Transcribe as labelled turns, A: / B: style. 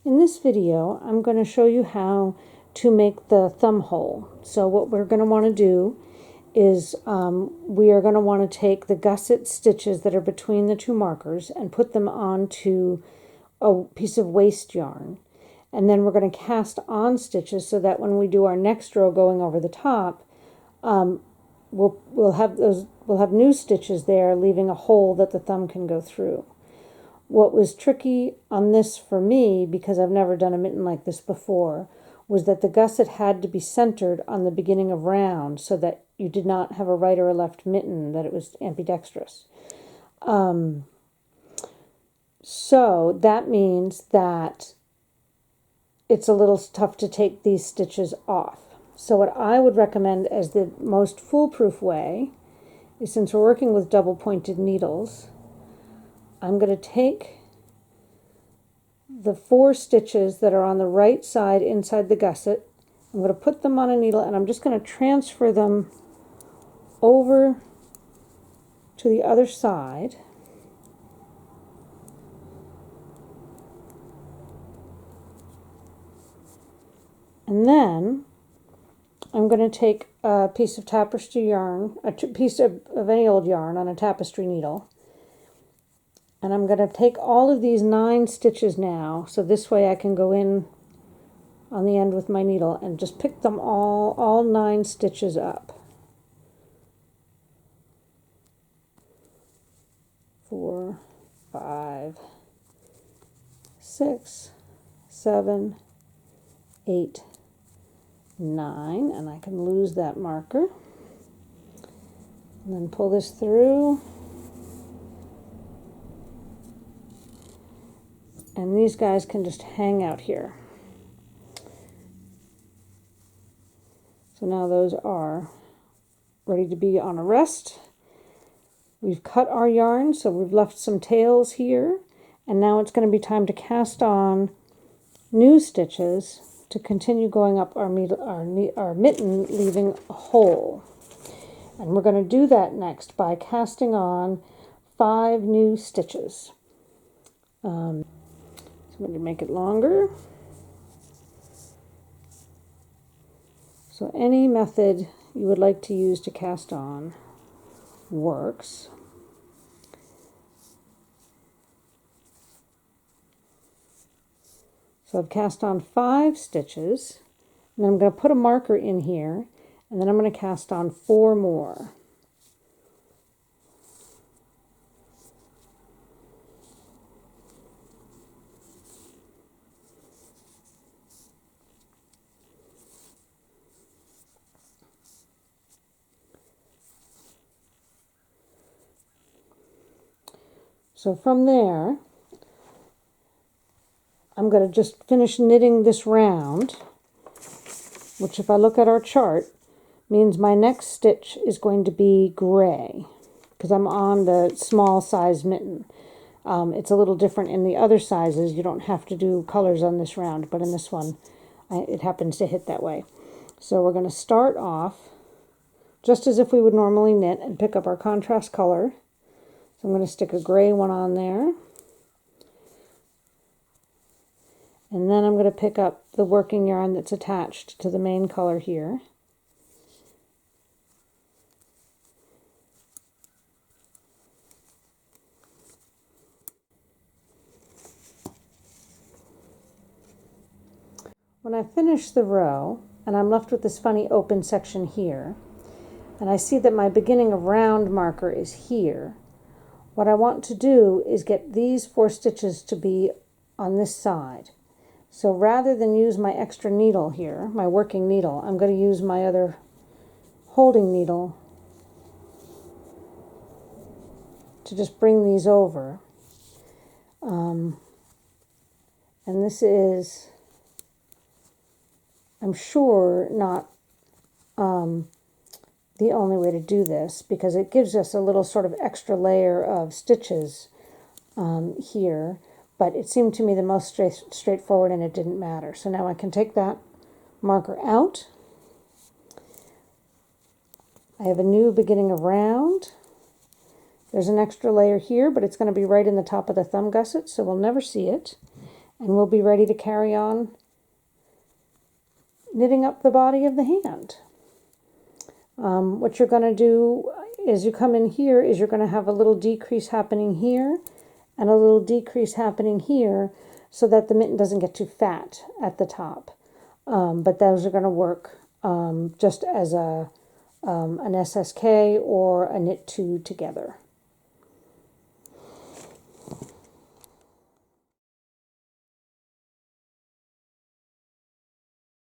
A: In this video, I'm going to show you how to make the thumb hole. So what we're going to want to do is we are going to want to take the gusset stitches that are between the two markers and put them onto a piece of waste yarn. And then we're going to cast on stitches so that when we do our next row going over the top, we'll have new stitches there, leaving a hole that the thumb can go through. What was tricky on this for me, because I've never done a mitten like this before, was that the gusset had to be centered on the beginning of round so that you did not have a right or a left mitten, that it was ambidextrous. So that means that it's a little tough to take these stitches off. So what I would recommend as the most foolproof way is, since we're working with double pointed needles, I'm going to take the 4 stitches that are on the right side inside the gusset. I'm going to put them on a needle and I'm just going to transfer them over to the other side. And then I'm going to take a piece of tapestry yarn, a piece of any old yarn on a tapestry needle. And I'm going to take all of these 9 stitches now, so this way I can go in on the end with my needle and just pick them all 9 stitches up. 4, 5, 6, 7, 8, 9, and I can lose that marker. And then pull this through. And these guys can just hang out here. So now those are ready to be on a rest. We've cut our yarn, so we've left some tails here. And now it's going to be time to cast on new stitches to continue going up our mitten, leaving a hole. And we're going to do that next by casting on 5 new stitches. So I'm going to make it longer. So any method you would like to use to cast on works. So I've cast on 5 stitches, and I'm going to put a marker in here, and then I'm going to cast on 4 more. So from there, I'm going to just finish knitting this round, which, if I look at our chart, means my next stitch is going to be gray, because I'm on the small size mitten. It's a little different in the other sizes. You don't have to do colors on this round, but in this one, it happens to hit that way. So we're going to start off just as if we would normally knit and pick up our contrast color. So I'm going to stick a gray one on there. And then I'm going to pick up the working yarn that's attached to the main color here. When I finish the row, and I'm left with this funny open section here, and I see that my beginning of round marker is here, what I want to do is get these 4 stitches to be on this side. So rather than use my extra needle here, my working needle, I'm going to use my other holding needle to just bring these over. And this is, I'm sure, not the only way to do this, because it gives us a little sort of extra layer of stitches here, but it seemed to me the most straightforward, and it didn't matter. So now I can take that marker out. I have a new beginning of round. There's an extra layer here, but it's going to be right in the top of the thumb gusset, so we'll never see it. and we'll be ready to carry on knitting up the body of the hand. What you're going to do as you come in here is you're going to have a little decrease happening here and a little decrease happening here so that the mitten doesn't get too fat at the top. But those are going to work just as an SSK or a knit two together.